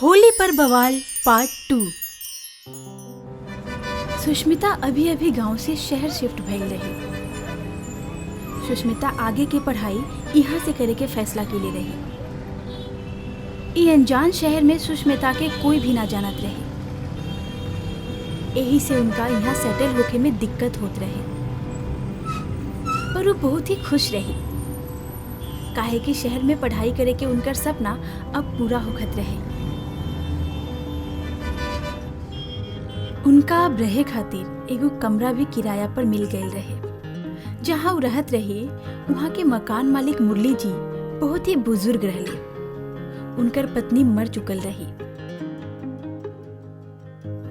होली पर बवाल पार्ट 2। सुष्मिता अभी अभी गांव से शहर शिफ्ट भइल रही। सुष्मिता आगे की पढ़ाई यहाँ से करे के फैसला के लिए रही। ई अनजान शहर में सुष्मिता के कोई भी ना जानत रहे। यही से उनका यहाँ सेटल होके में दिक्कत होत रहे, पर वो बहुत ही खुश रही, काहे कि शहर में पढ़ाई करे के उनकर सपना अब पूरा होखत रहे। उनका अब रहे खातिर एगो कमरा भी किराया पर मिल गयल रहे। जहाँ वो रहत रहे वहाँ के मकान मालिक मुरली जी बहुत ही बुजुर्ग रहले। उनकर पत्नी मर चुकल रही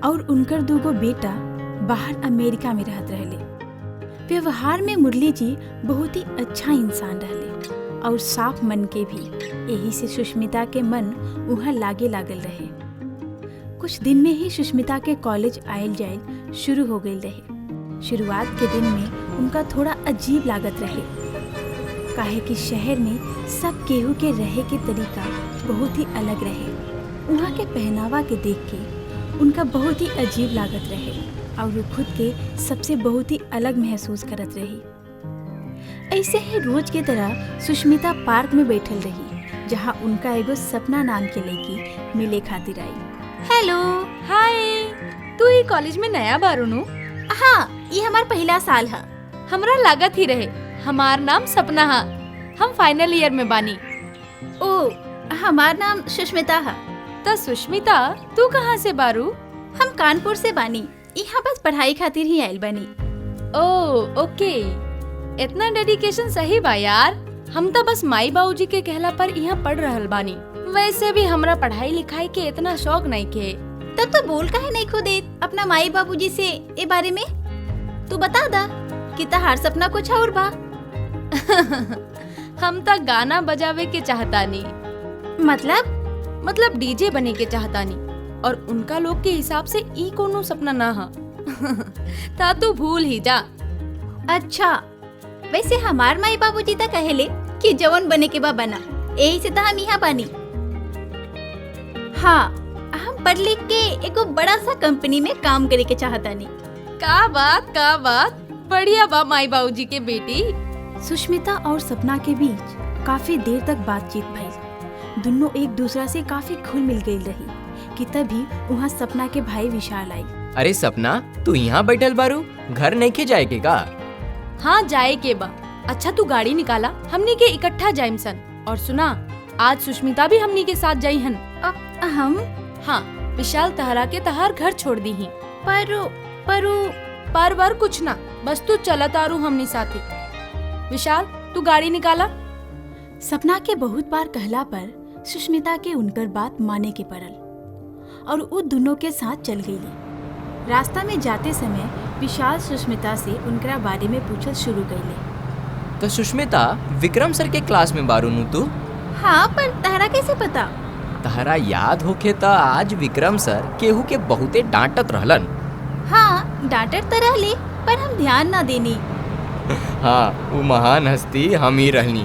और उनकर दूगो बेटा बाहर अमेरिका में रहत रहले। व्यवहार में मुरली जी बहुत ही अच्छा इंसान रहले और साफ मन के भी। यही से सुष्मिता के मन वहाँ लागे लागल रहे। कुछ दिन में ही सुष्मिता के कॉलेज आयल जायल शुरू हो गई रहे। शुरुआत के दिन में उनका थोड़ा अजीब लागत रहे, काहे कि शहर में सब केहू के रहे के तरीका बहुत ही अलग रहे। वहाँ के पहनावा के देख के उनका बहुत ही अजीब लागत रहे और वो खुद के सबसे बहुत ही अलग महसूस करत रही। ऐसे ही रोज की तरह सुष्मिता पार्क में बैठल रही, जहाँ उनका एगो सपना नाम के लड़की मिले खातिर आई। हेलो, हाय। तू ई कॉलेज में नया बारू नु? हाँ, ये हमार पहला साल है। हमरा लागत ही रहे। हमार नाम सपना है। हम फाइनल ईयर में बानी। ओ, हमार नाम सुष्मिता है। तो सुष्मिता, तू कहाँ से बारू? हम कानपुर से बानी। यहाँ बस पढ़ाई खातिर ही आयल बानी। ओह, ओके। इतना डेडिकेशन सही बा यार। हम तो बस माई बाबूजी के कहला पर यहाँ पढ़ रहल बानी। वैसे भी हमरा पढ़ाई लिखाई के इतना शौक नहीं के। तब तो बोल काहे नहीं खुद अपना माई बाबूजी से ए बारे में? तू बता दा कि तहार सपना कुछ और बा। हम तो गाना बजावे के चाहतानी। मतलब डीजे बने के चाहतानी। और उनका लोग के हिसाब से ई कोनो सपना ना हा। ता तू भूल ही जा। अच्छा, वैसे हमार माई बाबूजी तो कहेले कि जवन बने के बा बना। यही से तो हम यहाँ बानी। हाँ, हम पढ़ लिख के एगो बड़ा सा कंपनी में काम करे के चाहतानी। का बात। बढ़िया बा माई बाबूजी के बेटी। सुष्मिता और सपना के बीच काफी देर तक बातचीत भई। दोनों एक दूसरा से काफी घुल मिल गई रही कि तभी वहाँ सपना के भाई विशाल आई। अरे सपना, तू यहाँ बैठल बारू? घर नहीं के जाए के का? हाँ, जाए के बा। अच्छा तू गाड़ी निकाला, हमनी के इकट्ठा जाइम सन। और सुना, आज सुष्मिता भी हमनी के साथ जाई हन। हम? हाँ, विशाल तहरा के तहार घर छोड़ दी ही। पर कुछ ना, बस तू चलत आरू हमनी साथे। विशाल, तू गाड़ी निकाला। सपना के बहुत बार कहला पर सुष्मिता के उनकर बात माने के पड़ल और वो दोनों के साथ चल गई। रास्ता में जाते समय विशाल सुष्मिता से उनकरा बारे में पूछल शुरू कइले। तो सुष्मिता, विक्रम सर के क्लास में बारू नु तू? हाँ, पर तहरा कैसे पता? तहरा याद होखे त आज विक्रम सर केहू के बहुते डांटत रहलन। हाँ, डांटत त रहले, पर हम ध्यान ना देनी। हाँ, वो महान हस्ती हम ही रहनी।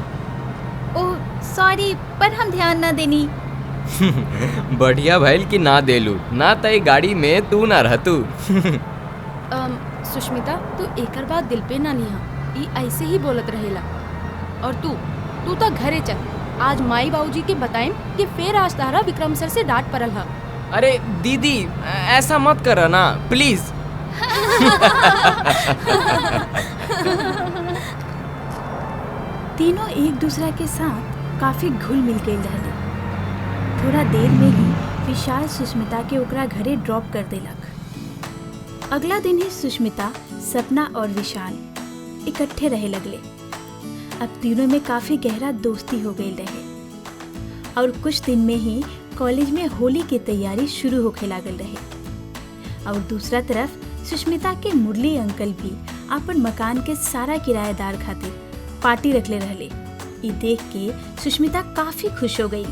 ओह सॉरी, पर हम ध्यान ना देनी। बढ़िया भइल कि ना देलू, ना तय गाड़ी में तू ना रहतू। सुष्मिता, तू एकर बात दिल पे ना लिहा। ई ऐसे ही बोलत रहेला। और तू तो घरे चल। आज माई बाबूजी के बताएं कि फिर आज तारा विक्रम सर से डांट पड़ल है। अरे दीदी, ऐसा मत कर ना प्लीज। तीनों एक दूसरा के साथ काफी घुल मिल गए रहले। थोड़ा देर में ही विशाल सुष्मिता के ओकरा घरे ड्रॉप कर देलक। अगला दिन ही सुष्मिता, सपना और विशाल इकट्ठे रहे लगले। अब तीनों में काफी गहरा दोस्ती हो गई रहे और कुछ दिन में ही कॉलेज में होली की तैयारी शुरू होके लागल रहे। और दूसरा तरफ सुष्मिता के मुरली अंकल भी अपन मकान के सारा किराएदार खातिर पार्टी रखले रहले। ये देख के सुष्मिता काफी खुश हो गई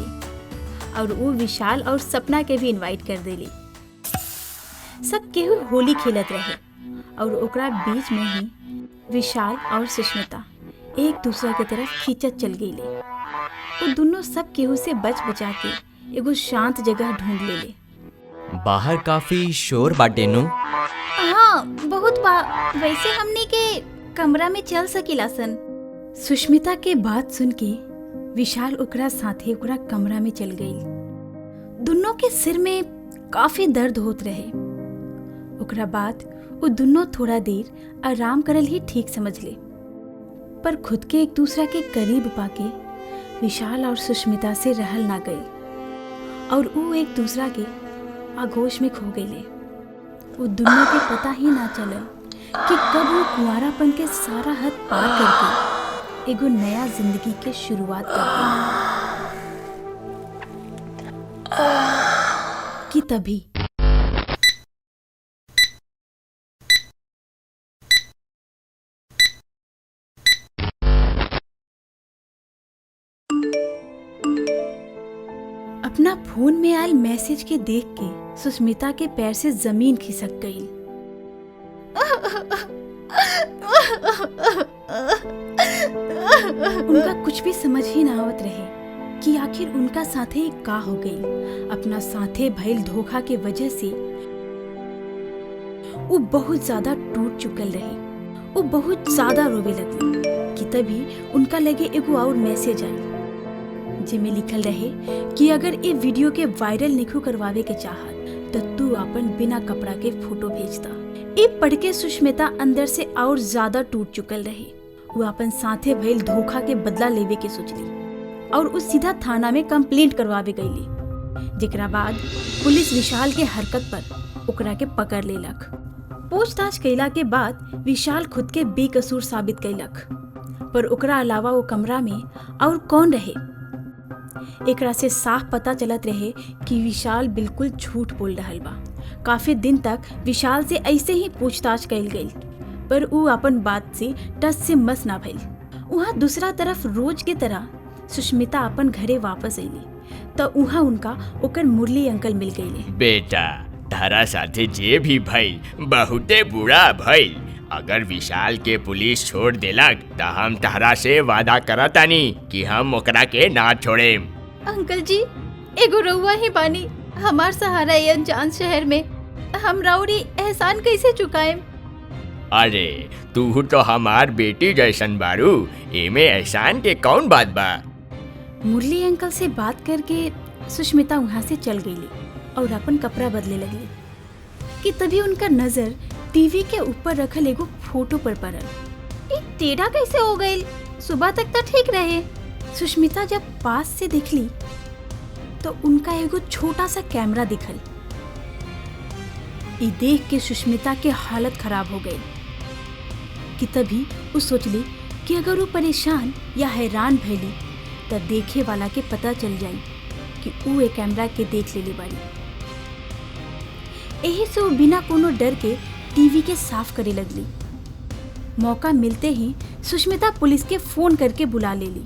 और वो विशाल और सपना के भी इनवाइट कर देली। सब केहू होली खेलत रहे और ओकरा बीच में ही विशाल और सुष्मिता एक दूसरा की तरफ खींचत चल गई। वो दोनों सब केहू से बच बचा के एगो शांत जगह ढूंढ ले। बाहर काफी शोर बाटे नु। हाँ बहुत वैसे हमनी के कमरा में चल सकीला सन। सुष्मिता के बात सुन के विशाल ओकरा साथे ओकरा कमरा में चल गई। दोनों के सिर में काफी दर्द होत रहे। ओकरा बाद वो दोनों थोड़ा देर आराम करल ही ठीक समझ ले, पर खुद के एक दूसरा के करीब पाके विशाल और सुष्मिता से रहल ना गई और वो एक दूसरा के आगोश में खो गए। वो दोनों के पता ही ना चलल कि कब वो कुंवारापन के सारा हद पार करके एगो नया जिंदगी के शुरुआत कर गई कि तभी अपना फोन में आयल मैसेज के देख के सुष्मिता के पैर से जमीन खिसक गई। उनका कुछ भी समझ ही ना आवत रहे कि आखिर उनका साथे ही का हो गई। अपना साथे भइल धोखा के वजह से वो बहुत ज्यादा टूट चुकल रहे। वो बहुत ज्यादा रोवे लगी कि तभी उनका लगे एगो और मैसेज आई जिसमें लिखल रहे कि अगर ये वीडियो के वायरल निखू करवावे के चाहत तो तू अपन बिना कपड़ा के फोटो भेजता। ये पढ़ के सुष्मिता अंदर से और ज्यादा टूट चुकल रही। वो अपन साथे भइल धोखा के बदला लेवे के सोचली और उस सीधा थाना में कंप्लेंट करवावे गईली। जेकरा बाद पुलिस विशाल के हरकत पर ओकरा के पकड़ लेलक। पूछताछ कैला के बाद विशाल खुद के बेकसूर साबित कैलक, पर ओकरा अलावा वो कमरा में और कौन रहे एकरा से साफ पता चलत रहे कि विशाल बिल्कुल झूठ बोल रहल बा। काफी दिन तक विशाल से ऐसे ही पूछताछ कैल गई, पर ऊ अपन बात से टस से मस ना भइल। वहाँ दूसरा तरफ रोज के तरह सुष्मिता अपन घरे वापस अइली तो वहाँ उनका ओकर मुरली अंकल मिल गईले। बेटा तारा साथे जे भी भइल बहुते बुरा भइल। अगर विशाल के पुलिस छोड़ देलक तो हम तारा से वादा करतानी कि हम ओकरा के ना छोड़ेम। अंकल जी एगो रउआ ही बानी हमार सहारा ये अनजान शहर में। हम राउरी एहसान कैसे चुकाएम? अरे तू तो हमार बेटी जैसन बारू, एमे एहसान के कौन बात बा। मुरली अंकल से बात करके सुष्मिता वहाँ से चल गई और अपन कपड़ा बदले लगली कि तभी उनका नजर टीवी के ऊपर रखल एगो फोटो पर पड़ल। ये टेढ़ा कैसे हो गई? सुबह तक तो ठीक रहे। सुष्मिता जब पास से देखली तो उनका एगो छोटा सा कैमरा दिखल। ये देख के सुष्मिता के हालत खराब हो गई कि तभी वो सोचली कि अगर वो परेशान या हैरान भइली तो देखे वाला के पता चल जाई कि वो एक कैमरा के देख लेली बाड़ी। यही से वो बिना कोनो डर के टीवी के साफ करे लगली। मौका मिलते ही सुष्मिता पुलिस के फोन करके बुला लेली।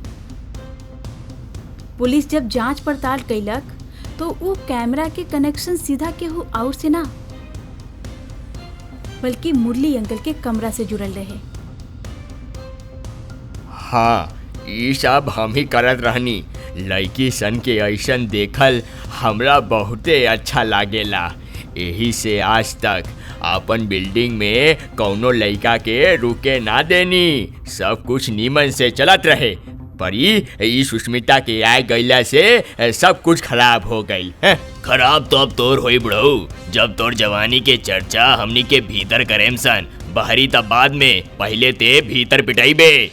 पुलिस जब जांच पड़ताल कैलक तो वो कैमरा के कनेक्शन सीधा केहू और से ना बल्कि मुरली अंकल के कमरा से जुड़ल रहे। हाँ ये सब हम ही करत रहनी। लड़की सन के ऐसन देखल हमरा बहुते अच्छा लागेला। यही से आज तक अपन बिल्डिंग में कौनो लड़का के रुके ना देनी। सब कुछ नीमन से चलत रहे, पर ई सुष्मिता के आए गईला से सब कुछ खराब हो गई। खराब तो अब तोर होई बुढ़ऊ, जब तोर जवानी के चर्चा हमनी के भीतर करेम सन, बाहरी तब बाद में, पहले ते भीतर पिटाइबे।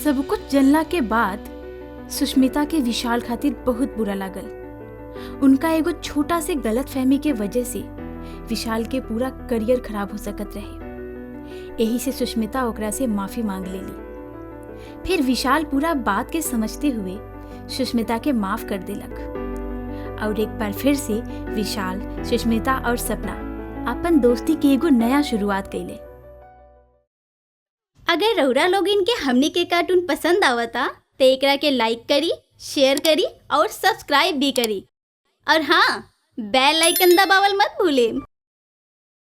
सब कुछ जनला के बाद सुष्मिता के विशाल खातिर बहुत बुरा लागल। उनका एगो छोटा से गलत फहमी के वजह से विशाल के पूरा करियर खराब हो सकत रहे। यही से सुष्मिता ओकरा से माफी मांग लेली। फिर विशाल पूरा बात के समझते हुए सुष्मिता के माफ कर देलक और एक बार फिर से विशाल, सुष्मिता और सपना अपन दोस्ती के एगो नया शुरुआत कैले। अगर रउरा लोग इनके हमनी के कार्टून पसंद आवता तो एकरा के लाइक करी, शेयर करी और सब्सक्राइब भी करी। और हाँ, बेल आइकन दबावल मत भूलें।